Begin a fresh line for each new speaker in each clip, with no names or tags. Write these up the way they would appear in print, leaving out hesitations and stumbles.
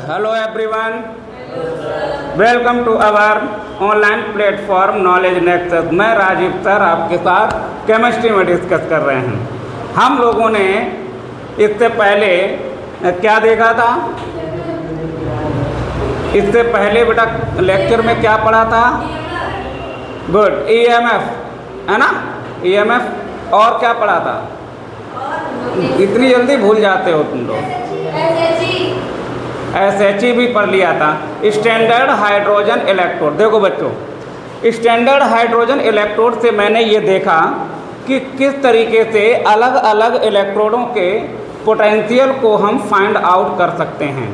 Hello everyone. Welcome to our online platform knowledge nexus. मैं Rajiv sir आपके साथ chemistry में डिस्कस कर रहे हैं। हम लोगों ने इससे पहले क्या देखा था? इससे पहले बेटा लेक्चर में क्या पढ़ा था? गुड, ईएमएफ है ना, ईएमएफ। और क्या पढ़ा था? इतनी जल्दी भूल जाते हो तुम लोग। एसएचई भी पढ़ लिया था। Standard hydrogen electrode. देखो बच्चों, स्टैंडर्ड हाइड्रोजन इलेक्ट्रोड से मैंने ये देखा कि किस तरीके से अलग अलग इलेक्ट्रोडों के पोटेंशियल को हम फाइंड आउट कर सकते हैं।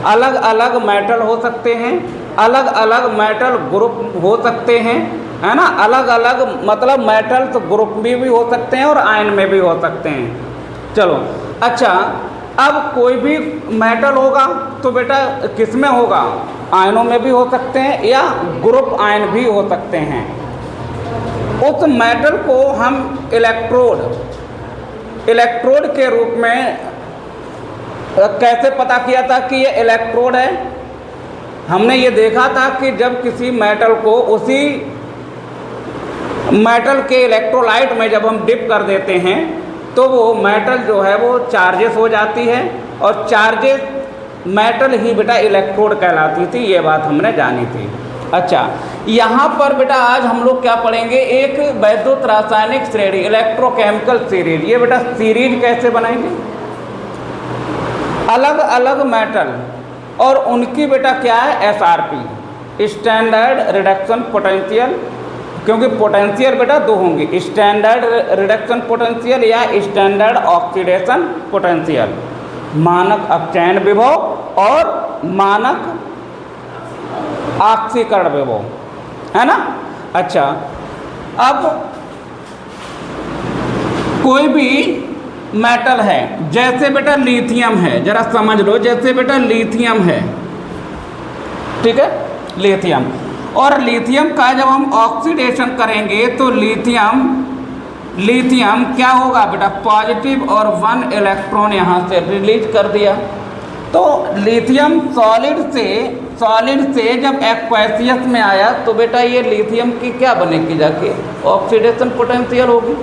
अलग अलग मेटल हो सकते हैं, अलग अलग मेटल ग्रुप हो सकते हैं, है ना। अलग अलग मतलब मेटल तो ग्रुप में भी हो सकते हैं और आयन में भी हो सकते हैं। चलो अच्छा, अब कोई भी मेटल होगा तो बेटा किस में होगा? आयनों में भी हो सकते हैं या ग्रुप आयन भी हो सकते हैं। उस मेटल को हम इलेक्ट्रोड के रूप में कैसे पता किया था कि ये इलेक्ट्रोड है? हमने ये देखा था कि जब किसी मेटल को उसी मेटल के इलेक्ट्रोलाइट में जब हम डिप कर देते हैं तो वो मेटल जो है वो चार्जेस हो जाती है, और चार्जेस मेटल ही बेटा इलेक्ट्रोड कहलाती थी। ये बात हमने जानी थी। अच्छा, यहाँ पर बेटा आज हम लोग क्या पढ़ेंगे? एक वैद्युत रासायनिक श्रेणी, इलेक्ट्रोकेमिकल सीरीज। ये बेटा सीरीज कैसे बनाएंगे? अलग अलग मेटल और उनकी बेटा क्या है? SRP, standard reduction potential. क्योंकि पोटेंशियल बेटा दो होंगे, स्टैंडर्ड रिडक्शन पोटेंशियल या स्टैंडर्ड ऑक्सीडेशन पोटेंशियल। मानक अपचयन विभव और मानक ऑक्सीकरण विभव, है ना। अच्छा, अब कोई भी मेटल है, जैसे बेटा लिथियम है, जरा समझ लो, जैसे बेटा लिथियम है, ठीक है, लिथियम। और लिथियम का जब हम ऑक्सीडेशन करेंगे तो लिथियम क्या होगा बेटा? पॉजिटिव और 1 इलेक्ट्रॉन यहाँ से रिलीज कर दिया। तो लिथियम सॉलिड से जब एक्वेसियस में आया तो बेटा ये लिथियम की क्या बनेगी? जाके ऑक्सीडेशन पोटेंशियल होगी।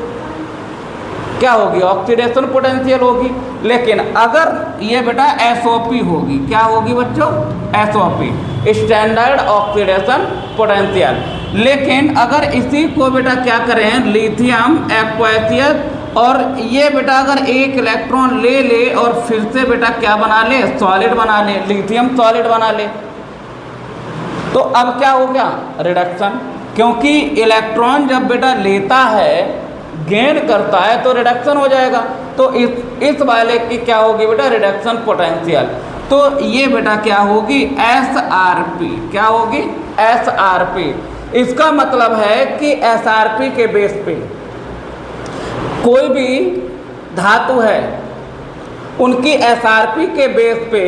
क्या होगी? ऑक्सीडेशन पोटेंशियल होगी। लेकिन अगर ये बेटा एसओपी होगी, क्या होगी बच्चों? SOP, standard oxidation potential. लेकिन अगर इसी को बेटा क्या करें, लिथियम एक्वेसियस, और ये बेटा अगर एक इलेक्ट्रॉन ले ले और फिर से बेटा क्या बना ले? सॉलिड बना ले, लिथियम सॉलिड बना ले, तो अब क्या हो गया? रिडक्शन। क्योंकि इलेक्ट्रॉन जब बेटा लेता है, गेन करता है, तो रिडक्शन हो जाएगा। तो इस वाले की क्या होगी बेटा? Reduction potential. तो ये बेटा क्या होगी? एसआरपी। क्या होगी? एसआरपी। इसका मतलब है कि एसआरपी के बेस पे कोई भी धातु है, उनकी एसआरपी के बेस पे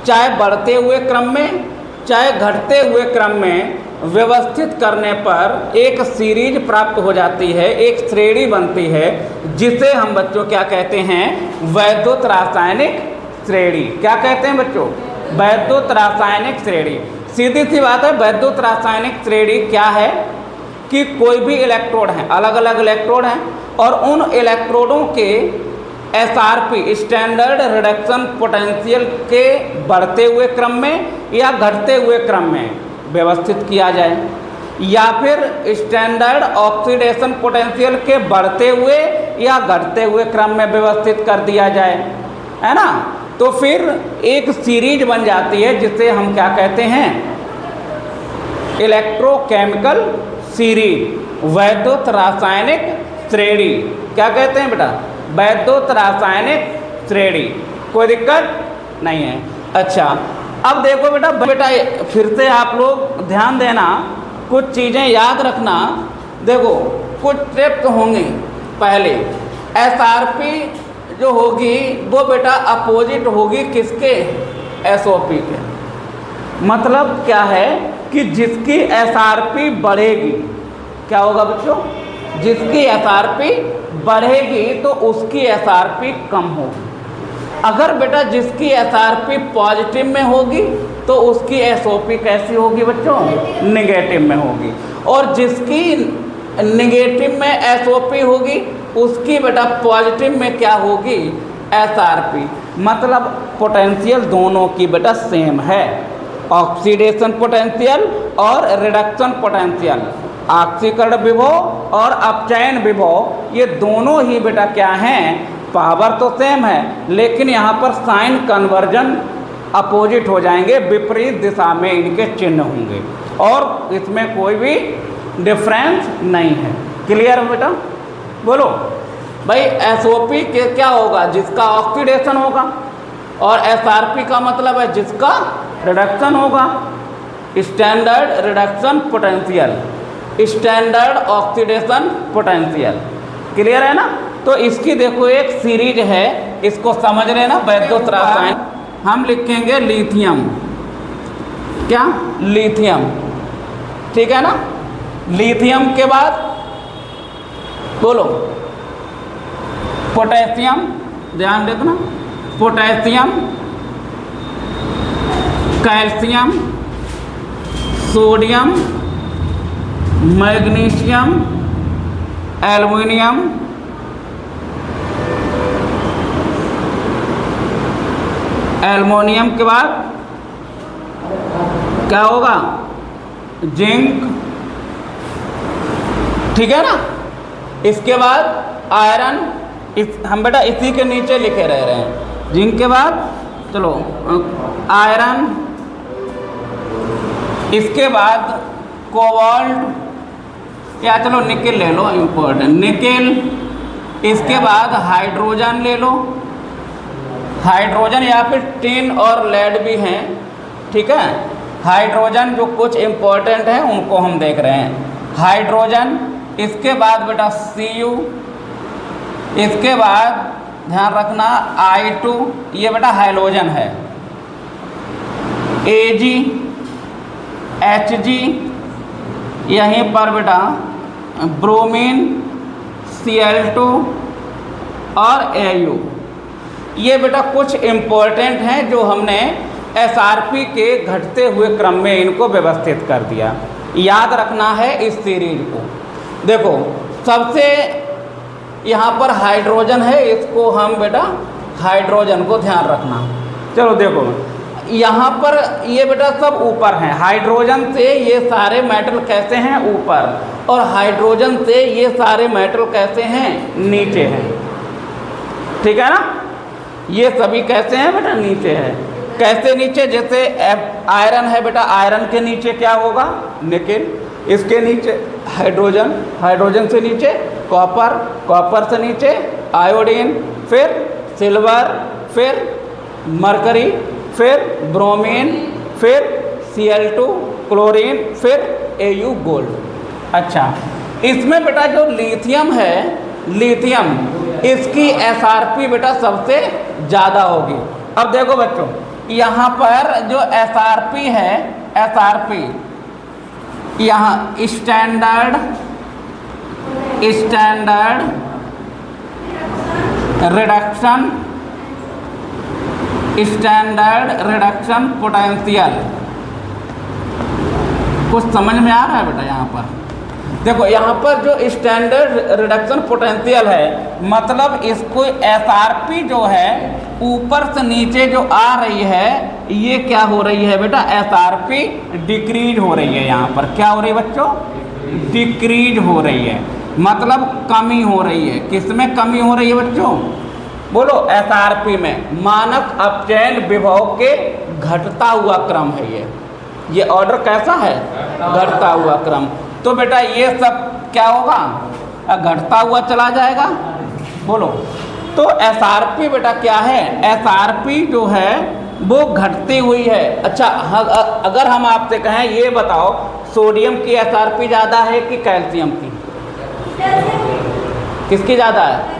चाहे बढ़ते हुए क्रम में चाहे घटते हुए क्रम में व्यवस्थित करने पर एक सीरीज प्राप्त हो जाती है, एक श्रेणी बनती है, जिसे हम बच्चों क्या कहते हैं? वैद्युत रासायनिक श्रेणी। क्या कहते हैं बच्चों? वैद्युत रासायनिक श्रेणी। सीधी सी बात है, वैद्युत रासायनिक श्रेणी क्या है कि कोई भी इलेक्ट्रोड हैं, अलग अलग इलेक्ट्रोड हैं, और उन इलेक्ट्रोडों के एसआरपी, स्टैंडर्ड रिडक्शन पोटेंशियल के बढ़ते हुए क्रम में या घटते हुए क्रम में व्यवस्थित किया जाए, या फिर स्टैंडर्ड ऑक्सीडेशन पोटेंशियल के बढ़ते हुए या घटते हुए क्रम में व्यवस्थित कर दिया जाए, है ना। तो फिर एक सीरीज बन जाती है जिसे हम क्या कहते हैं? इलेक्ट्रोकेमिकल सीरीज, वैद्युत रासायनिक श्रेणी। क्या कहते हैं बेटा? वैद्युत रासायनिक श्रेणी। कोई दिक्कत नहीं है। अच्छा, अब देखो बेटा फिर से आप लोग ध्यान देना, कुछ चीज़ें याद रखना। देखो कुछ स्टेप्स होंगे। पहले एसआरपी जो होगी वो बेटा अपोजिट होगी किसके? एसओपी के। मतलब क्या है कि जिसकी एसआरपी बढ़ेगी, क्या होगा बच्चों? जिसकी एसआरपी बढ़ेगी तो उसकी एसआरपी कम होगी। अगर बेटा जिसकी एसआरपी पॉजिटिव में होगी तो उसकी एसओपी कैसी होगी बच्चों? नेगेटिव में होगी। और जिसकी नेगेटिव में एसओपी होगी उसकी बेटा पॉजिटिव में क्या होगी? एसआरपी। मतलब पोटेंशियल दोनों की बेटा सेम है, ऑक्सीडेशन पोटेंशियल और रिडक्शन पोटेंशियल, ऑक्सीकरण विभव और अपचयन विभव, ये दोनों ही बेटा क्या हैं? पावर तो सेम है, लेकिन यहाँ पर साइन कन्वर्जन अपोजिट हो जाएंगे, विपरीत दिशा में इनके चिन्ह होंगे और इसमें कोई भी डिफरेंस नहीं है। क्लियर है बेटा? बोलो भाई, एसओपी के क्या होगा? जिसका ऑक्सीडेशन होगा, और एसआरपी का मतलब है जिसका रिडक्शन होगा, standard reduction potential, standard oxidation potential. Clear है ना? तो इसकी देखो एक सीरीज है, इसको समझ लेना। वैद्युत रसायन हम लिखेंगे लिथियम, क्या? लिथियम, ठीक है ना? लिथियम के बाद बोलो पोटेशियम, ध्यान देना, potassium, calcium, sodium, magnesium, aluminium, aluminium के बाद क्या होगा? जिंक, ठीक है ना? इसके बाद आयरन, हम बेटा इसी के नीचे लिखे रह रहे हैं। जिंक के बाद चलो आयरन, इसके बाद कोबाल्ट, या चलो निकेल ले लो, इम्पोर्टेंट निकेल। इसके बाद हाइड्रोजन ले लो, हाइड्रोजन या फिर टिन और लेड भी हैं, ठीक है? हाइड्रोजन जो कुछ इम्पोर्टेंट है उनको हम देख रहे हैं। हाइड्रोजन, इसके बाद बेटा Cu, इसके बाद ध्यान रखना I2, ये बेटा हैलोजन है, Ag, Hg, यहीं पर बेटा ब्रोमीन, Cl2 और Au। ये बेटा कुछ इम्पोर्टेंट हैं जो हमने एसआरपी के घटते हुए क्रम में इनको व्यवस्थित कर दिया। याद रखना है इस सीरीज को। देखो सबसे यहाँ पर हाइड्रोजन है, इसको हम बेटा हाइड्रोजन को ध्यान रखना। चलो देखो यहाँ पर ये बेटा सब ऊपर हैं, हाइड्रोजन से ये सारे मेटल कैसे हैं? ऊपर, और हाइड्रोजन से ये सारे मेटल कैसे हैं? नीचे हैं, ठीक है ना? ये सभी कैसे हैं बेटा? नीचे है। कैसे नीचे? जैसे आयरन है बेटा, आयरन के नीचे क्या होगा? निकेल, इसके नीचे हाइड्रोजन, हाइड्रोजन से नीचे कॉपर, कॉपर से नीचे आयोडीन, फिर सिल्वर, फिर मरकरी, फिर ब्रोमीन, फिर Cl2 क्लोरीन, फिर Au गोल्ड। अच्छा, इसमें बेटा जो लिथियम है, लिथियम, इसकी एसआरपी बेटा सबसे ज़्यादा होगी। अब देखो बच्चों, यहाँ पर जो एसआरपी है, एसआरपी यहाँ standard reduction, standard reduction potential, कुछ समझ में आ रहा है बेटा? यहाँ पर देखो, यहाँ पर जो स्टैंडर्ड रिडक्शन पोटेंशियल है, मतलब इसको एसआरपी जो है ऊपर से नीचे जो आ रही है, ये क्या हो रही है बेटा? एसआरपी डिक्रीज हो रही है। यहाँ पर क्या हो रही है बच्चों? डिक्रीज हो रही है, मतलब कमी हो रही है। किस में कमी हो रही है बच्चों? बोलो, एसआरपी में। मानक अपचयन विभव के घटता हुआ क्रम है ये ऑर्डर कैसा है? घटता हुआ क्रम। तो बेटा ये सब क्या होगा? घटता हुआ चला जाएगा। बोलो, तो एसआरपी बेटा क्या है? एसआरपी जो है वो घटती हुई है। अच्छा, अगर हम आपसे कहें ये बताओ, सोडियम की एसआरपी ज़्यादा है कि कैल्शियम की? किसकी ज़्यादा है?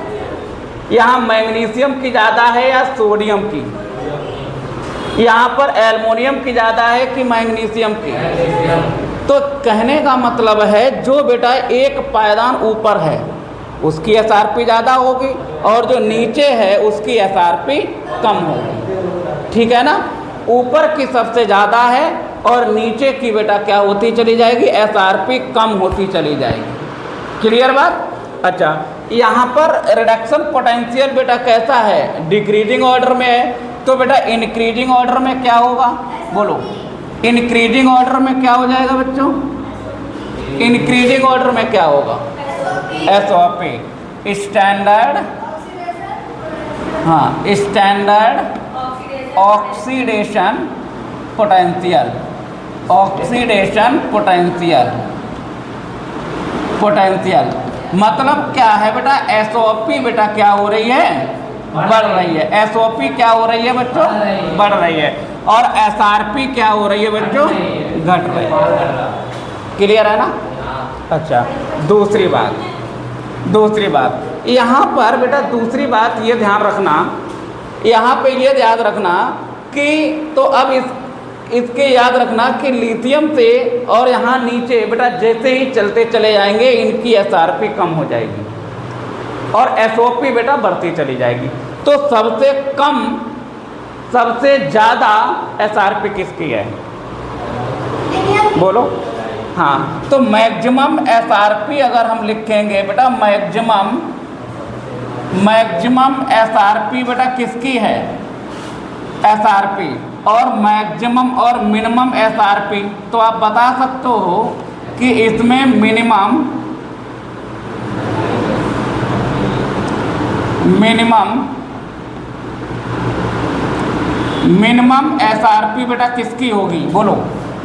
यहाँ मैग्नीशियम की ज़्यादा है या सोडियम की? यहाँ पर एल्युमिनियम की ज़्यादा है कि मैग्नीशियम की? तो कहने का मतलब है जो बेटा एक पायदान ऊपर है, उसकी एसआरपी ज़्यादा होगी और जो नीचे है उसकी एसआरपी कम होगी। ठीक है ना, ऊपर की सबसे ज़्यादा है और नीचे की बेटा क्या होती चली जाएगी, एसआरपी कम होती चली जाएगी। क्लियर बात। अच्छा, यहाँ पर रिडक्शन पोटेंशियल बेटा कैसा है, डिक्रीजिंग ऑर्डर में है। तो बेटा इंक्रीजिंग ऑर्डर में क्या होगा, बोलो, इंक्रीजिंग ऑर्डर में क्या हो जाएगा बच्चों, इंक्रीजिंग ऑर्डर में क्या होगा, एसओपी स्टैंडर्ड, हाँ standard oxidation potential, oxidation potential, potential मतलब क्या है बेटा, एसओपी बेटा क्या हो रही है, बढ़ रही है। एसओपी क्या हो रही है बच्चों, बढ़ रही है। और एसआरपी क्या हो रही है बच्चों, घट रही है। क्लियर है ना। अच्छा, दूसरी बात यहाँ पर बेटा, दूसरी बात ये ध्यान रखना, यहाँ पे ये याद रखना कि तो अब इसके याद रखना कि लिथियम से और यहाँ नीचे बेटा जैसे ही चलते चले जाएंगे इनकी एसआरपी कम हो जाएगी और एसओपी बेटा बढ़ती चली जाएगी। तो सबसे कम सबसे ज़्यादा एसआरपी किसकी है, बोलो। हाँ, तो मैक्सिमम एसआरपी अगर हम लिखेंगे बेटा, मैक्सिमम एसआरपी बेटा किसकी है, एसआरपी, और मैक्सिमम और मिनिमम एसआरपी। तो आप बता सकते हो कि इसमें मिनिमम एसआरपी बेटा किसकी होगी, बोलो।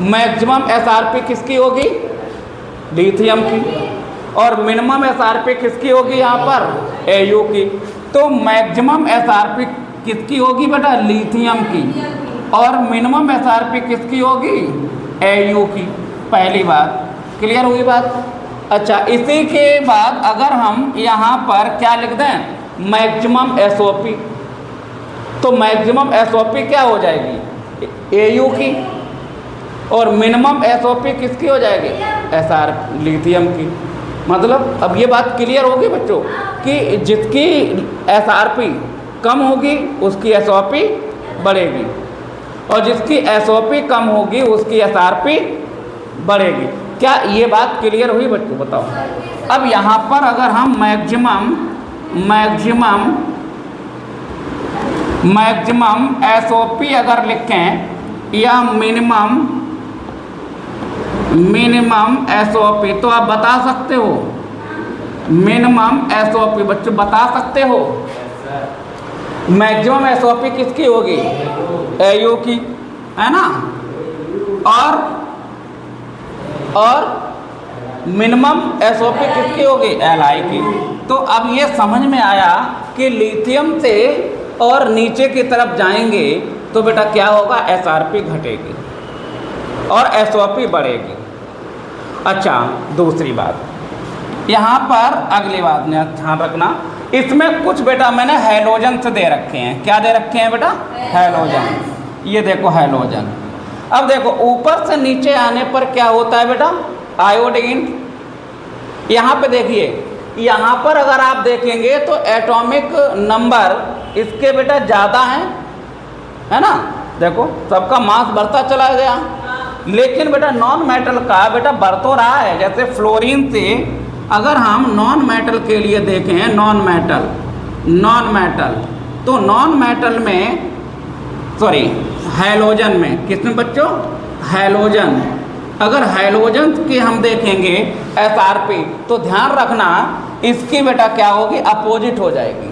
मैक्सिमम एसआरपी किसकी होगी, लिथियम की, और मिनिमम एसआरपी किसकी होगी यहाँ पर, एयू की। तो मैक्सिमम एसआरपी किसकी होगी बेटा, लिथियम की, और मिनिमम एसआरपी किसकी होगी, एयू की। पहली बात क्लियर हुई बात। अच्छा, इसी के बाद अगर हम यहाँ पर क्या लिख दें, मैक्सिमम एसओपी, तो मैक्सिमम एसओपी क्या हो जाएगी, एयू की, और मिनिमम एसओपी किसकी हो जाएगी, एसआर लिथियम की। मतलब अब ये बात क्लियर होगी बच्चों कि जिसकी एसआरपी कम होगी उसकी एसओपी बढ़ेगी, और जिसकी एसओपी कम होगी उसकी एसआरपी बढ़ेगी। क्या ये बात क्लियर हुई बच्चों, बताओ। अब यहाँ पर अगर हम मैक्सिमम एसओपी अगर लिखें या मिनिमम एसओपी, तो आप बता सकते हो मिनिमम एसओपी, बच्चों बता सकते हो मैक्सिमम एसओपी किसकी होगी, एयू की, है ना, और मिनिमम एसओपी किसकी होगी, एलआई की। तो अब ये समझ में आया कि लिथियम से और नीचे की तरफ जाएंगे तो बेटा क्या होगा, एसआरपी घटेगी और एसओपी बढ़ेगी। अच्छा, दूसरी बात यहाँ पर अगली बात ने ध्यान रखना, इसमें कुछ बेटा मैंने हैलोजन से दे रखे हैं। क्या दे रखे हैं बेटा, हैलोजन। ये देखो हैलोजन। अब देखो ऊपर से नीचे आने पर क्या होता है बेटा, आयोडीन। यहाँ पे देखिए, यहाँ पर अगर आप देखेंगे तो एटॉमिक नंबर इसके बेटा ज़्यादा है ना, देखो सबका मास बढ़ता चला गया, लेकिन बेटा नॉन मेटल का बेटा बढ़ तो रहा है। जैसे फ्लोरीन से अगर हम नॉन मेटल के लिए देखें, नॉन मेटल तो नॉन मेटल में, सॉरी हैलोजन में, किसमें बच्चों, हैलोजन। अगर हैलोजन की हम देखेंगे एसआरपी, तो ध्यान रखना इसकी बेटा क्या होगी, अपोजिट हो जाएगी।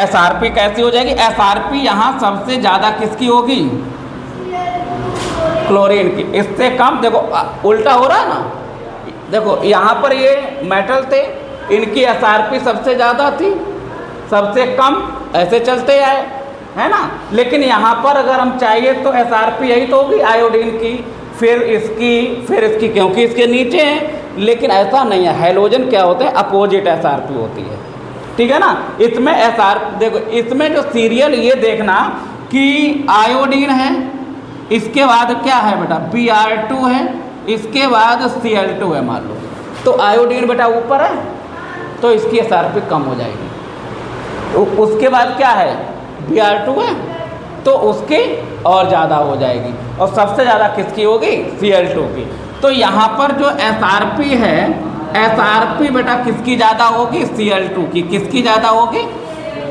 एसआरपी कैसी हो जाएगी, एसआरपी यहाँ सबसे ज़्यादा किसकी होगी, क्लोरीन की। इससे कम, देखो उल्टा हो रहा है ना, देखो यहाँ पर ये मेटल थे, इनकी एसआरपी सबसे ज़्यादा थी, सबसे कम, ऐसे चलते आए, है ना। लेकिन यहाँ पर अगर हम चाहिए तो एसआरपी यही तो होगी आयोडीन की, फिर इसकी, क्योंकि इसके नीचे हैं। लेकिन ऐसा नहीं है, हैलोजन क्या होते हैं, अपोजिट एसआरपी होती है, ठीक है ना। इसमें देखो इसमें जो सीरियल ये देखना कि आयोडीन है, इसके बाद क्या है बेटा, Br2 है, इसके बाद Cl2 है मान लो। तो आयोडीन बेटा ऊपर है, तो इसकी SRP कम हो जाएगी। उसके बाद क्या है, Br2 है तो उसकी और ज़्यादा हो जाएगी, और सबसे ज़्यादा किसकी होगी, Cl2 की। तो यहाँ पर जो SRP है, SRP बेटा किसकी ज़्यादा होगी, Cl2 की। किसकी ज़्यादा होगी,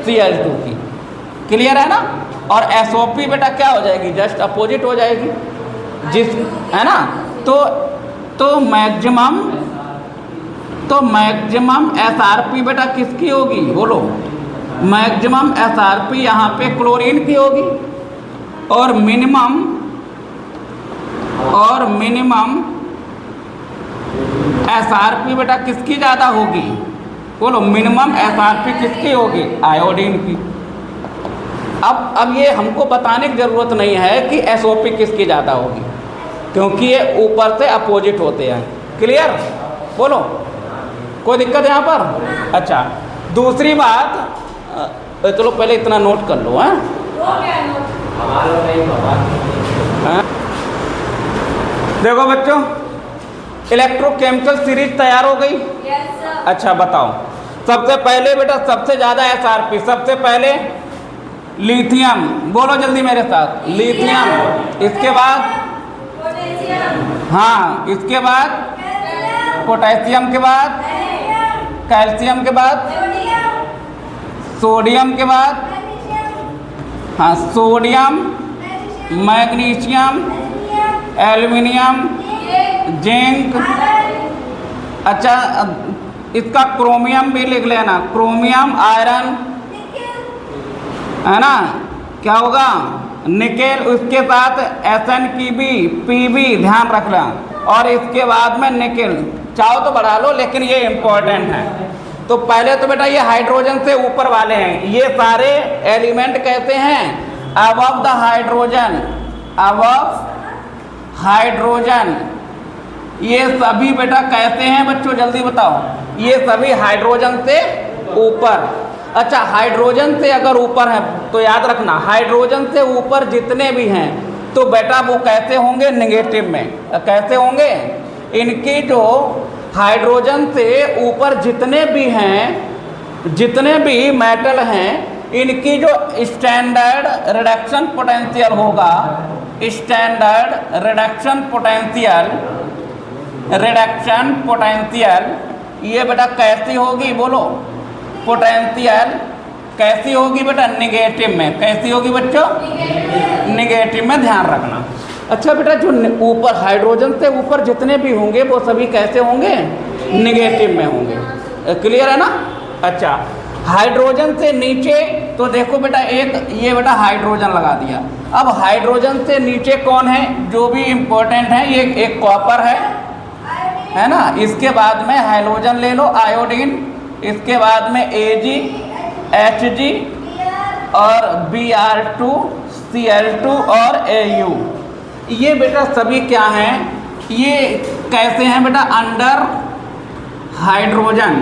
Cl2 की। क्लियर है ना। और SOP बेटा क्या हो जाएगी, जस्ट अपोजिट हो जाएगी, जिस है ना। तो मैक्सिमम SRP बेटा किसकी होगी, बोलो। मैक्सिमम SRP यहाँ पे क्लोरीन की होगी, और मिनिमम SRP बेटा किसकी ज़्यादा होगी, बोलो। मिनिमम SRP किसकी होगी, आयोडीन की। अब ये हमको बताने की ज़रूरत नहीं है कि SOP किसकी ज़्यादा होगी, क्योंकि ये ऊपर से अपोजिट होते हैं। क्लियर, बोलो, कोई दिक्कत यहाँ पर। अच्छा, दूसरी बात, चलो पहले इतना नोट कर लो। देखो बच्चों, इलेक्ट्रोकेमिकल सीरीज तैयार हो गई। अच्छा बताओ, सबसे पहले बेटा सबसे ज़्यादा SRP, सबसे पहले लिथियम, बोलो जल्दी मेरे साथ, लिथियम। इसके बाद हाँ, इसके बाद पोटेशियम के बाद कैल्शियम के बाद सोडियम के बाद हाँ, सोडियम, मैग्नीशियम, एल्युमिनियम, जिंक। अच्छा, इसका क्रोमियम भी लिख लेना, क्रोमियम, आयरन, है ना। क्या होगा, निकेल। उसके साथ Sn की भी, Pb ध्यान रखना। और इसके बाद में निकेल, चाहो तो बढ़ा लो, लेकिन ये इंपॉर्टेंट है। तो पहले तो बेटा ये हाइड्रोजन से ऊपर वाले हैं, ये सारे एलिमेंट कहते हैं above the hydrogen, above hydrogen. ये सभी बेटा कहते हैं बच्चों, जल्दी बताओ, ये सभी हाइड्रोजन से ऊपर। अच्छा, हाइड्रोजन से अगर ऊपर है तो याद रखना, हाइड्रोजन से ऊपर जितने भी हैं तो बेटा वो कैसे होंगे, नेगेटिव में। कैसे होंगे, इनकी जो हाइड्रोजन से ऊपर जितने भी हैं, जितने भी मेटल हैं, इनकी जो स्टैंडर्ड रिडक्शन पोटेंशियल होगा, स्टैंडर्ड रिडक्शन पोटेंशियल, ये बेटा कैसी होगी, बोलो। पोटेंशियल कैसी होगी बेटा, निगेटिव में। कैसी होगी बच्चों, निगेटिव में, ध्यान रखना। अच्छा बेटा, जो ऊपर हाइड्रोजन से ऊपर जितने भी होंगे वो सभी कैसे होंगे, निगेटिव में होंगे। क्लियर है ना। अच्छा, हाइड्रोजन से नीचे तो देखो बेटा, एक ये बेटा हाइड्रोजन लगा दिया। अब हाइड्रोजन से नीचे कौन है, जो भी इम्पोर्टेंट है, ये एक कॉपर है ना। इसके बाद में हाइड्रोजन ले लो, आयोडीन। इसके बाद में Ag, Hg और Br2, Cl2 और Au। ये बेटा सभी क्या हैं, ये कैसे हैं बेटा, अंडर हाइड्रोजन,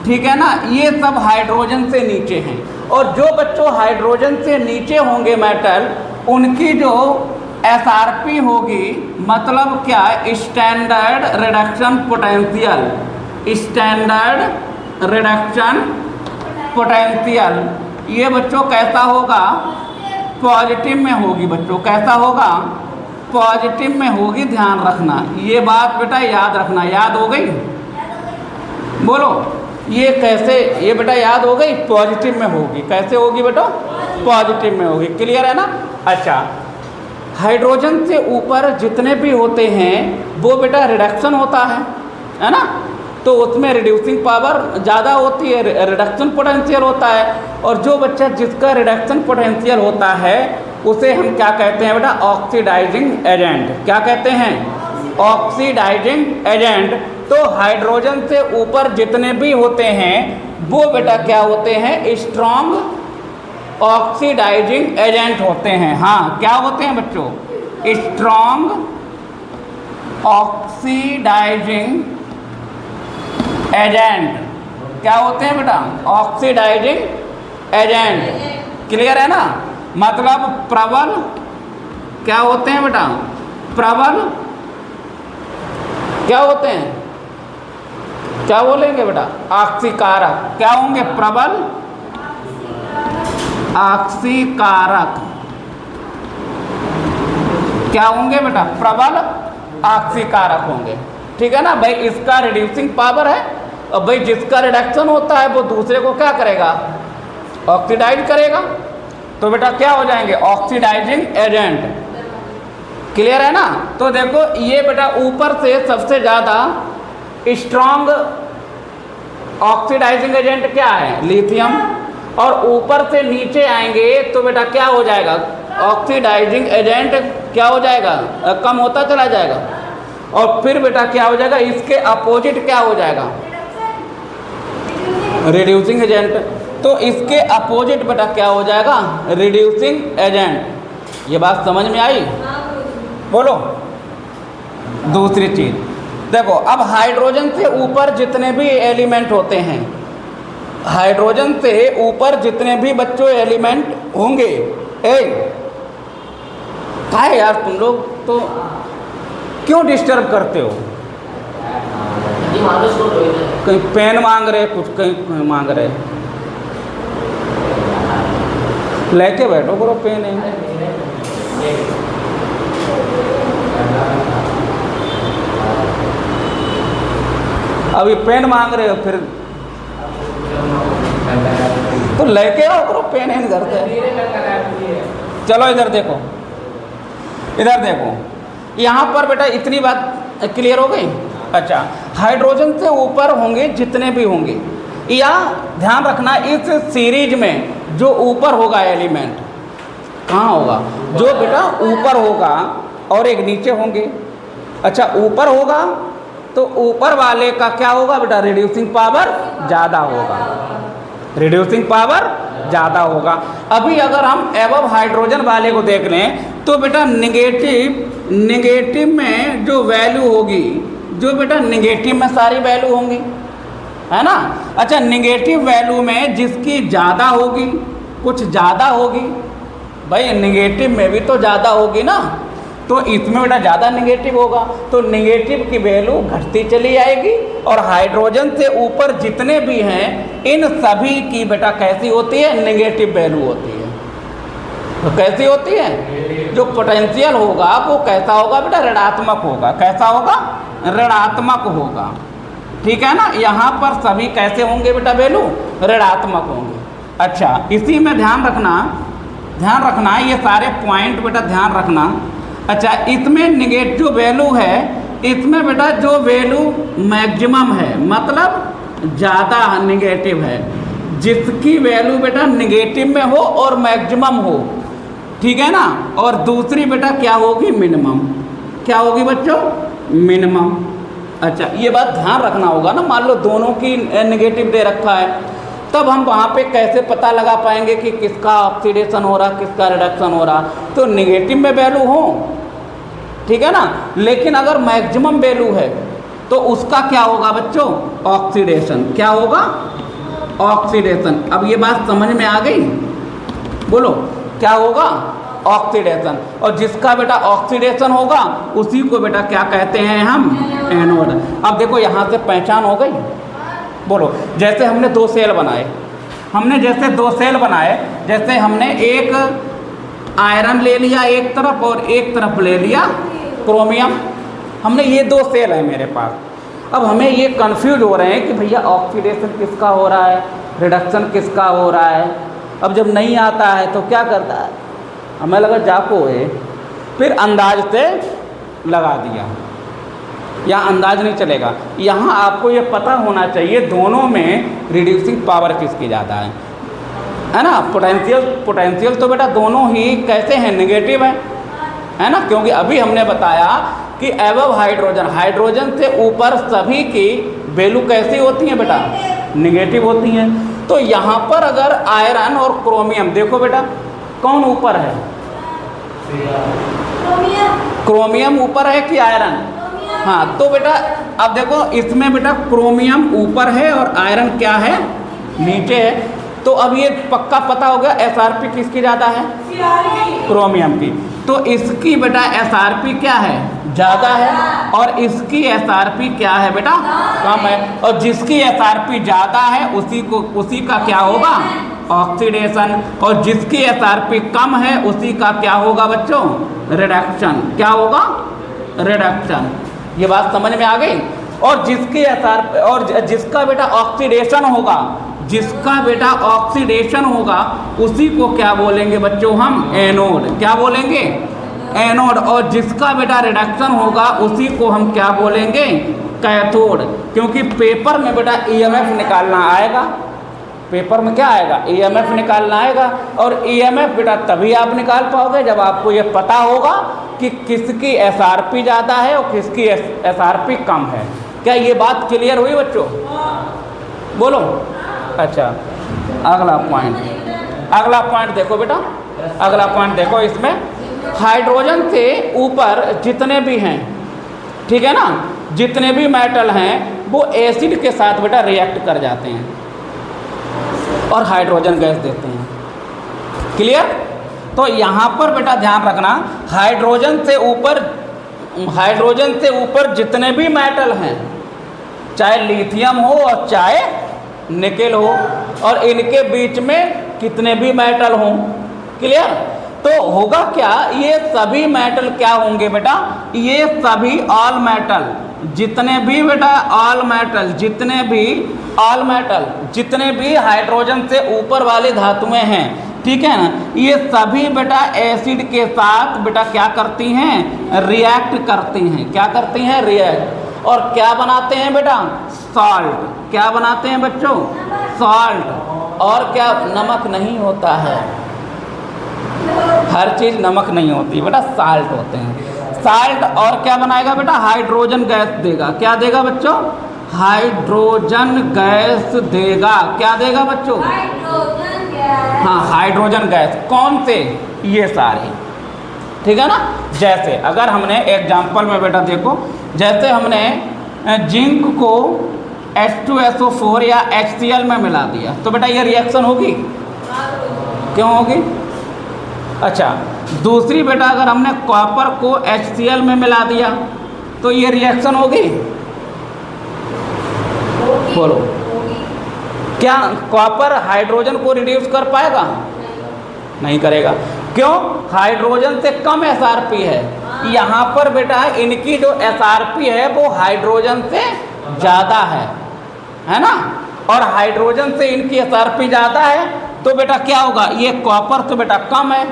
ठीक है ना। ये सब हाइड्रोजन से नीचे हैं। और जो बच्चों हाइड्रोजन से नीचे होंगे मेटल, उनकी जो SRP होगी, मतलब क्या, standard reduction potential. Standard reduction potential ये बच्चों कैसा होगा, पॉजिटिव में होगी बच्चों। कैसा होगा, पॉजिटिव में होगी, ध्यान रखना। ये बात बेटा याद रखना। याद हो गई, बोलो। ये कैसे, ये बेटा याद हो गई, पॉजिटिव में होगी। कैसे होगी बेटा, पॉजिटिव में होगी। क्लियर है ना। अच्छा, हाइड्रोजन से ऊपर जितने भी होते हैं वो बेटा रिडक्शन होता है ना। तो उसमें रिड्यूसिंग पावर ज़्यादा होती है, रिडक्शन पोटेंशियल होता है। और जो बच्चा जिसका रिडक्शन पोटेंशियल होता है उसे हम क्या कहते हैं बेटा, ऑक्सीडाइजिंग एजेंट। क्या कहते हैं, ऑक्सीडाइजिंग एजेंट। तो हाइड्रोजन से ऊपर जितने भी होते हैं वो बेटा क्या होते हैं, स्ट्रॉन्ग ऑक्सीडाइजिंग एजेंट होते हैं। हाँ, क्या होते हैं बच्चों, स्ट्रॉन्ग ऑक्सीडाइजिंग एजेंट। क्या होते हैं बेटा, ऑक्सीडाइजिंग एजेंट। क्लियर है ना। मतलब प्रबल क्या होते हैं बेटा, प्रबल क्या होते हैं, क्या बोलेंगे बेटा, ऑक्सीकारक। क्या होंगे, प्रबल ऑक्सीकारक। क्या होंगे बेटा, प्रबल ऑक्सीकारक होंगे। ठीक है ना भाई, इसका रिड्यूसिंग पावर है, और भाई जिसका रिडक्शन होता है वो दूसरे को क्या करेगा, ऑक्सीडाइज करेगा। तो बेटा क्या हो जाएंगे, ऑक्सीडाइजिंग एजेंट। क्लियर है ना। तो देखो ये बेटा ऊपर से सबसे ज़्यादा स्ट्रॉन्ग ऑक्सीडाइजिंग एजेंट क्या है, लिथियम, और ऊपर से नीचे आएंगे तो बेटा क्या हो जाएगा, ऑक्सीडाइजिंग एजेंट क्या हो जाएगा, कम होता चला जाएगा। और फिर बेटा क्या हो जाएगा, इसके अपोजिट क्या हो जाएगा, रिड्यूसिंग एजेंट। तो इसके अपोजिट बेटा क्या हो जाएगा, रिड्यूसिंग एजेंट। ये बात समझ में आई, बोलो। दूसरी चीज देखो, अब हाइड्रोजन से ऊपर जितने भी एलिमेंट होते हैं, हाइड्रोजन से ऊपर जितने भी बच्चों एलिमेंट होंगे, क्या है यार तुम लोग तो क्यों डिस्टर्ब करते हो, कहीं पेन मांग रहे, कुछ कहीं मांग रहे, लेके बैठो करो पेन है। अभी पेन मांग रहे हो, फिर तो लेके आओ करो पेन है घर से। चलो इधर देखो, इधर देखो, यहाँ पर बेटा इतनी बात क्लियर हो गई। अच्छा, हाइड्रोजन से ऊपर होंगे जितने भी होंगे, या ध्यान रखना इस सीरीज में जो ऊपर होगा एलिमेंट कहाँ होगा, जो बेटा ऊपर होगा और एक नीचे होंगे। अच्छा, ऊपर होगा तो ऊपर वाले का क्या होगा बेटा, रिड्यूसिंग पावर ज़्यादा होगा, रिड्यूसिंग पावर ज़्यादा होगा। अभी अगर हम एबव हाइड्रोजन वाले को देख लें तो बेटा निगेटिव में जो वैल्यू होगी, जो बेटा निगेटिव में सारी वैल्यू होंगी, है ना। अच्छा, निगेटिव वैल्यू में जिसकी ज़्यादा होगी, कुछ ज़्यादा होगी, भाई निगेटिव में भी तो ज़्यादा होगी ना, तो इसमें बेटा ज़्यादा निगेटिव होगा, तो निगेटिव की वैल्यू घटती चली जाएगी। और हाइड्रोजन से ऊपर जितने भी हैं इन सभी की बेटा कैसी होती है, निगेटिव वैल्यू होती है। तो कैसी होती है, जो पोटेंशियल होगा वो कैसा होगा बेटा, ऋणात्मक होगा। कैसा होगा, ऋणात्मक होगा। ठीक है ना, यहाँ पर सभी कैसे होंगे बेटा, वैल्यू ऋणात्मक होंगे। अच्छा, इसी में ध्यान रखना ये सारे पॉइंट बेटा ध्यान रखना। अच्छा, इसमें निगेटिव वैल्यू है, इसमें बेटा जो वैल्यू मैक्सिमम है, मतलब ज़्यादा निगेटिव है, जिसकी वैल्यू बेटा निगेटिव में हो और मैक्सिमम हो, ठीक है ना। और दूसरी बेटा क्या होगी, मिनिमम। क्या होगी बच्चों, मिनिमम। अच्छा, ये बात ध्यान रखना होगा ना, मान लो दोनों की निगेटिव दे रखा है, तब हम वहाँ पे कैसे पता लगा पाएंगे कि किसका ऑक्सीडेशन हो रहा, किसका रिडक्शन हो रहा। तो निगेटिव में वैल्यू हो, ठीक है ना, लेकिन अगर मैक्सिमम वैल्यू है तो उसका क्या होगा बच्चों, ऑक्सीडेशन। क्या होगा, ऑक्सीडेशन। अब ये बात समझ में आ गई, बोलो क्या होगा, ऑक्सीडेशन। और जिसका बेटा ऑक्सीडेशन होगा उसी को बेटा क्या कहते हैं हम, एनोड। अब देखो यहाँ से पहचान हो गई, बोलो। जैसे हमने दो सेल बनाए, जैसे हमने एक आयरन ले लिया एक तरफ और एक तरफ ले लिया क्रोमियम, हमने ये दो सेल है मेरे पास। अब हमें ये कंफ्यूज हो रहे हैं कि भैया ऑक्सीडेशन किसका हो रहा है, रिडक्शन किसका हो रहा है। अब जब नहीं आता है तो क्या करता है, हमें लगा जाको है, फिर अंदाज से लगा दिया, यहाँ अंदाज नहीं चलेगा। यहाँ आपको ये पता होना चाहिए दोनों में रिड्यूसिंग पावर किसकी ज़्यादा है ना। पोटेंशियल तो बेटा दोनों ही कैसे हैं, नेगेटिव है ना, क्योंकि अभी हमने बताया कि एबव हाइड्रोजन से ऊपर सभी की वैल्यू कैसी होती हैं बेटा, नेगेटिव होती हैं। तो यहाँ पर अगर आयरन और क्रोमियम, देखो बेटा कौन ऊपर है, क्रोमियम ऊपर है कि आयरन, हाँ। तो बेटा अब देखो इसमें बेटा क्रोमियम ऊपर है और आयरन क्या है, नीचे है। तो अब ये पक्का पता होगा एसआरपी किसकी ज़्यादा है, क्रोमियम की। तो इसकी बेटा एसआरपी क्या है, ज़्यादा है, और इसकी एसआरपी क्या है बेटा, कम है। और जिसकी एसआरपी ज़्यादा है उसी का क्या होगा, ऑक्सीडेशन, और जिसकी एसआरपी कम है उसी का क्या होगा बच्चों, रिडक्शन। क्या होगा, रिडक्शन। ये बात समझ में आ गई। और जिसकी एसआरपी और जिसका बेटा ऑक्सीडेशन होगा, जिसका बेटा ऑक्सीडेशन होगा उसी को क्या बोलेंगे बच्चों हम, एनोड। क्या बोलेंगे, एनोड। और जिसका बेटा रिडक्शन होगा उसी को हम क्या बोलेंगे, कैथोड। क्योंकि पेपर में बेटा ईएमएफ निकालना आएगा, पेपर में क्या आएगा, ईएमएफ निकालना आएगा। और ईएमएफ बेटा तभी आप निकाल पाओगे जब आपको ये पता होगा कि किसकी एसआरपी ज़्यादा है और किसकी एसआरपी कम है। क्या ये बात क्लियर हुई बच्चों, बोलो। अच्छा, अगला पॉइंट देखो बेटा, अगला पॉइंट देखो। इसमें हाइड्रोजन से ऊपर जितने भी हैं, ठीक है ना, जितने भी मेटल हैं वो एसिड के साथ बेटा रिएक्ट कर जाते हैं और हाइड्रोजन गैस देते हैं। क्लियर। तो यहाँ पर बेटा ध्यान रखना, हाइड्रोजन से ऊपर जितने भी मेटल हैं, चाहे लिथियम हो और चाहे निकेल हो, और इनके बीच में कितने भी मेटल हों, क्लियर। तो होगा क्या, ये सभी मेटल क्या होंगे बेटा, ये सभी ऑल मेटल, जितने भी बेटा ऑल मेटल, जितने भी हाइड्रोजन से ऊपर वाली धातुएं हैं, ठीक है ना, ये सभी बेटा एसिड के साथ बेटा क्या करती हैं, रिएक्ट करती हैं। क्या करती हैं, रिएक्ट। और क्या बनाते हैं बेटा, सॉल्ट। क्या बनाते हैं बच्चों, सॉल्ट। और क्या, नमक नहीं होता है, हर चीज़ नमक नहीं होती बेटा, साल्ट होते हैं, साल्ट। और क्या बनाएगा बेटा, हाइड्रोजन गैस देगा। क्या देगा बच्चों, हाइड्रोजन गैस देगा। क्या देगा बच्चों, हाइड्रोजन गैस। हाँ, हाइड्रोजन गैस। कौन से, ये सारे, ठीक है ना। जैसे अगर हमने एग्जाम्पल में बेटा देखो, जैसे हमने जिंक को H2SO4 या HCl में मिला दिया तो बेटा ये रिएक्शन होगी, क्यों होगी। अच्छा, दूसरी बेटा अगर हमने कॉपर को HCl में मिला दिया तो ये रिएक्शन होगी, बोलो। क्या कॉपर हाइड्रोजन को रिड्यूस कर पाएगा, नहीं करेगा। क्यों, हाइड्रोजन से कम एसआरपी है। यहाँ पर बेटा इनकी जो एसआरपी है वो हाइड्रोजन से ज़्यादा है ना, और हाइड्रोजन से इनकी एसआरपी ज़्यादा है तो बेटा क्या होगा, ये कॉपर तो बेटा कम है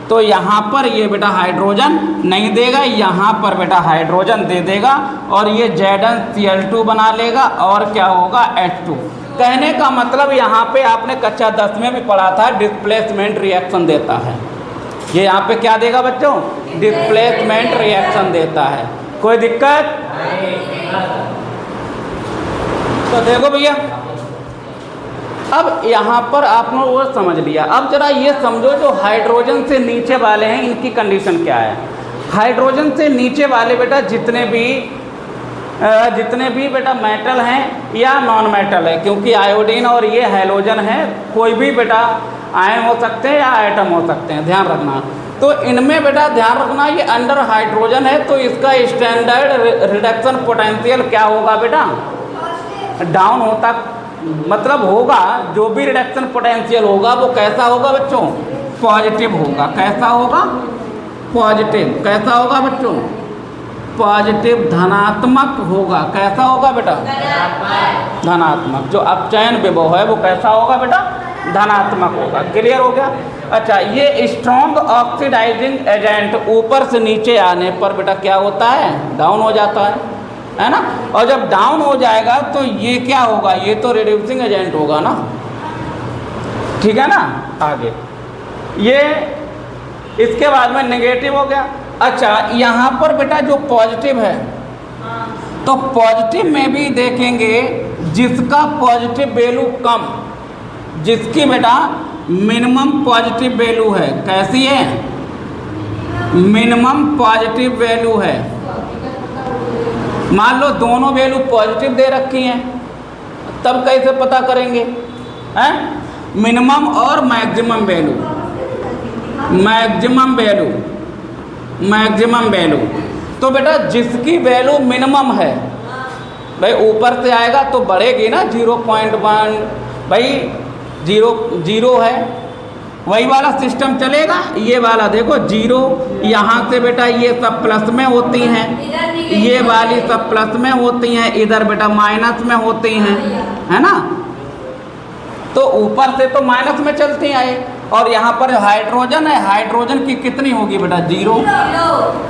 तो यहाँ पर ये बेटा हाइड्रोजन नहीं देगा, यहाँ पर बेटा हाइड्रोजन दे देगा और ये ZnCl2 बना लेगा और क्या होगा, H2। कहने का मतलब यहाँ पे आपने कक्षा 10 में भी पढ़ा था, डिस्प्लेसमेंट रिएक्शन देता है। ये यहाँ पे क्या देगा बच्चों, डिस्प्लेसमेंट रिएक्शन देता है। कोई दिक्कत? तो देखो भैया, अब यहाँ पर आपने वो समझ लिया। अब जरा ये समझो जो हाइड्रोजन से नीचे वाले हैं इनकी कंडीशन क्या है। हाइड्रोजन से नीचे वाले बेटा जितने भी बेटा मेटल हैं या नॉन मेटल है, क्योंकि आयोडीन और ये हैलोजन है, कोई भी बेटा आयन हो सकते हैं या एटम हो सकते हैं, ध्यान रखना। तो इनमें बेटा ध्यान रखना ये अंडर हाइड्रोजन है तो इसका स्टैंडर्ड रिडक्शन पोटेंशियल क्या होगा बेटा, डाउन होता, मतलब होगा जो भी रिडक्शन पोटेंशियल होगा वो कैसा होगा बच्चों, पॉजिटिव होगा। कैसा होगा, पॉजिटिव। कैसा होगा बच्चों, पॉजिटिव, धनात्मक होगा। कैसा होगा बेटा, धनात्मक। जो अपचयन विभव है वो कैसा होगा बेटा, धनात्मक होगा। क्लियर हो गया। अच्छा, ये स्ट्रॉन्ग ऑक्सीडाइजिंग एजेंट ऊपर से नीचे आने पर बेटा क्या होता है, डाउन हो जाता है ना। और जब डाउन हो जाएगा तो ये क्या होगा, ये तो रिड्यूसिंग एजेंट होगा ना, ठीक है ना। आगे ये इसके बाद में नेगेटिव हो गया। अच्छा, यहाँ पर बेटा जो पॉजिटिव है तो पॉजिटिव में भी देखेंगे जिसका पॉजिटिव वैल्यू कम, जिसकी बेटा मिनिमम पॉजिटिव वैल्यू है। कैसी है, मिनिमम पॉजिटिव वैल्यू है। मान लो दोनों वैल्यू पॉजिटिव दे रखी हैं, तब कैसे पता करेंगे, हैं? मिनिमम और मैक्सिमम वैल्यू, मैक्सिमम वैल्यू। तो बेटा जिसकी वैल्यू मिनिमम है, भाई ऊपर से आएगा तो बढ़ेगी ना 0.1, भाई 0 है, वही वाला सिस्टम चलेगा। ये वाला देखो 0, यहाँ से बेटा ये सब प्लस में होती हैं, ये वाली सब प्लस में होती हैं, इधर बेटा माइनस में होती हैं, है ना। तो ऊपर से तो माइनस में चलती आए, और यहाँ पर हाइड्रोजन है, हाइड्रोजन की कितनी होगी बेटा 0।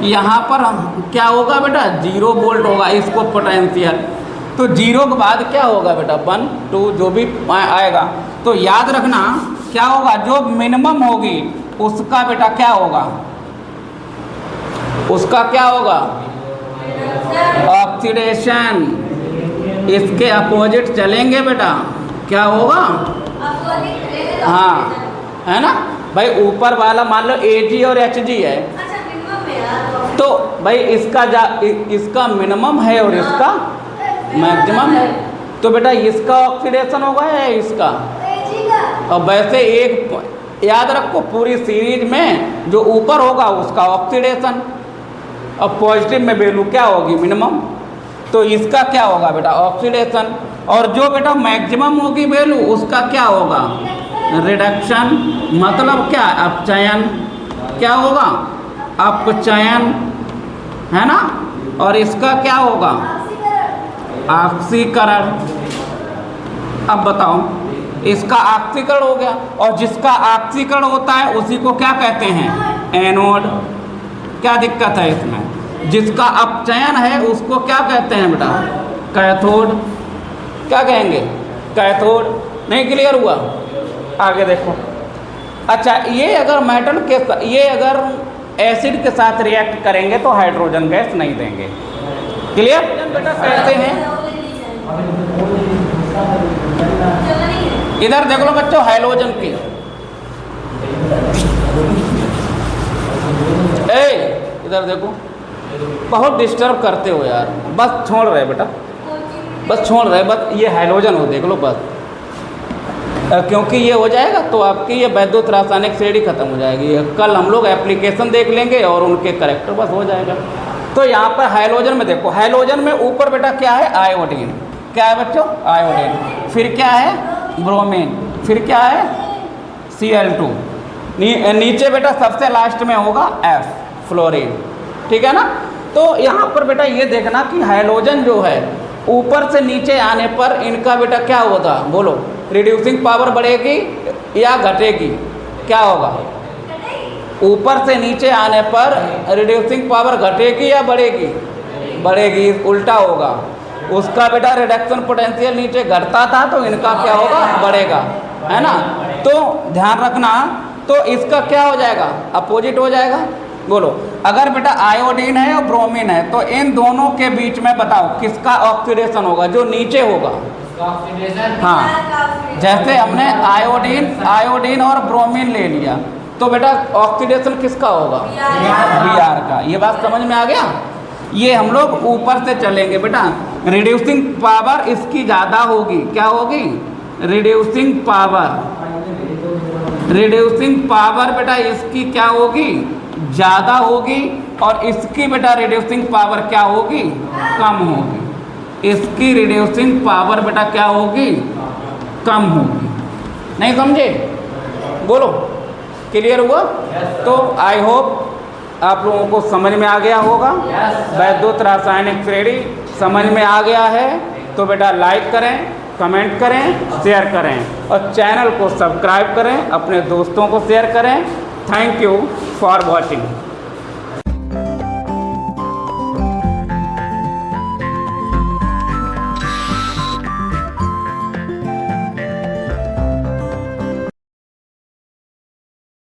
यहाँ पर क्या होगा बेटा 0 वोल्ट होगा, इसको पोटेंशियल। तो 0 के बाद क्या होगा बेटा 1 2 जो भी आएगा। तो याद रखना क्या होगा, जो मिनिमम होगी उसका बेटा क्या होगा, उसका क्या होगा ऑक्सीडेशन। इसके अपोजिट चलेंगे बेटा क्या होगा, हाँ है ना। भाई ऊपर वाला मान लो Ag और Hg है, तो भाई इसका मिनिमम है और इसका मैक्सिमम है, तो बेटा इसका ऑक्सीडेशन होगा या इसका। और वैसे एक याद रखो पूरी सीरीज में जो ऊपर होगा उसका ऑक्सीडेशन, और पॉजिटिव में वैल्यू क्या होगी मिनिमम, तो इसका क्या होगा बेटा ऑक्सीडेशन। और जो बेटा मैक्सिमम होगी वैल्यू उसका क्या होगा रिडक्शन, मतलब क्या अपचयन, क्या होगा अपचयन, है ना। और इसका क्या होगा ऑक्सीकरण। अब बताओ इसका ऑक्सीकरण हो गया, और जिसका ऑक्सीकरण होता है उसी को क्या कहते हैं एनोड। क्या दिक्कत है इसमें, जिसका अपचयन है उसको क्या कहते हैं बेटा कैथोड। क्या कहेंगे कैथोड। नहीं क्लियर हुआ, आगे देखो। अच्छा ये अगर मेटल के ये अगर एसिड के साथ रिएक्ट करेंगे तो हाइड्रोजन गैस नहीं देंगे। क्लियर बेटा कैसे हैं, इधर देख लो बच्चों हैलोजन की। इधर देखो बहुत डिस्टर्ब करते हो यार, बस छोड़ रहे बेटा, बस छोड़ रहे, बस ये हैलोजन हो देख लो बस, क्योंकि ये हो जाएगा तो आपकी ये वैद्युत रासायनिक श्रेणी खत्म हो जाएगी। कल हम लोग एप्लीकेशन देख लेंगे और उनके करेक्टर बस हो जाएगा। तो यहाँ पर हैलोजन में देखो, हैलोजन में ऊपर बेटा क्या है आयोडीन, क्या है बच्चों आयोडीन, फिर क्या है ब्रोमीन, फिर क्या है Cl2, नीचे बेटा सबसे लास्ट में होगा F फ्लोरीन, ठीक है ना। तो यहाँ पर बेटा ये देखना कि हैलोजन जो है ऊपर से नीचे आने पर इनका बेटा क्या होगा बोलो, रिड्यूसिंग पावर बढ़ेगी या घटेगी, क्या होगा ऊपर से नीचे आने पर रिड्यूसिंग पावर घटेगी या बढ़ेगी, बढ़ेगी, उल्टा होगा। उसका बेटा रिडक्शन पोटेंशियल नीचे घटता था तो इनका क्या होगा बढ़ेगा, है ना। तो ध्यान रखना, तो इसका क्या हो जाएगा अपोजिट हो जाएगा। बोलो अगर बेटा आयोडीन है और ब्रोमीन है तो इन दोनों के बीच में बताओ किसका ऑक्सीडेशन होगा, जो नीचे होगा। हाँ जैसे हमने आयोडीन और ब्रोमीन ले लिया तो बेटा ऑक्सीडेशन किसका होगा Br का। ये बात समझ में आ गया। ये हम लोग ऊपर से चलेंगे बेटा, रिड्यूसिंग पावर इसकी ज़्यादा होगी, क्या होगी रिड्यूसिंग पावर बेटा इसकी क्या होगी ज़्यादा होगी, और इसकी बेटा रिड्यूसिंग पावर क्या होगी कम होगी। इसकी रिड्यूसिंग पावर बेटा क्या होगी कम होगी। नहीं समझे, बोलो क्लियर हुआ। तो आई होप आप लोगों को समझ में आ गया होगा। वैद्युत रासायनिक श्रेणी समझ में आ गया है तो बेटा लाइक करें, कमेंट करें, शेयर करें और चैनल को सब्सक्राइब करें, अपने दोस्तों को शेयर करें। Thank you for watching.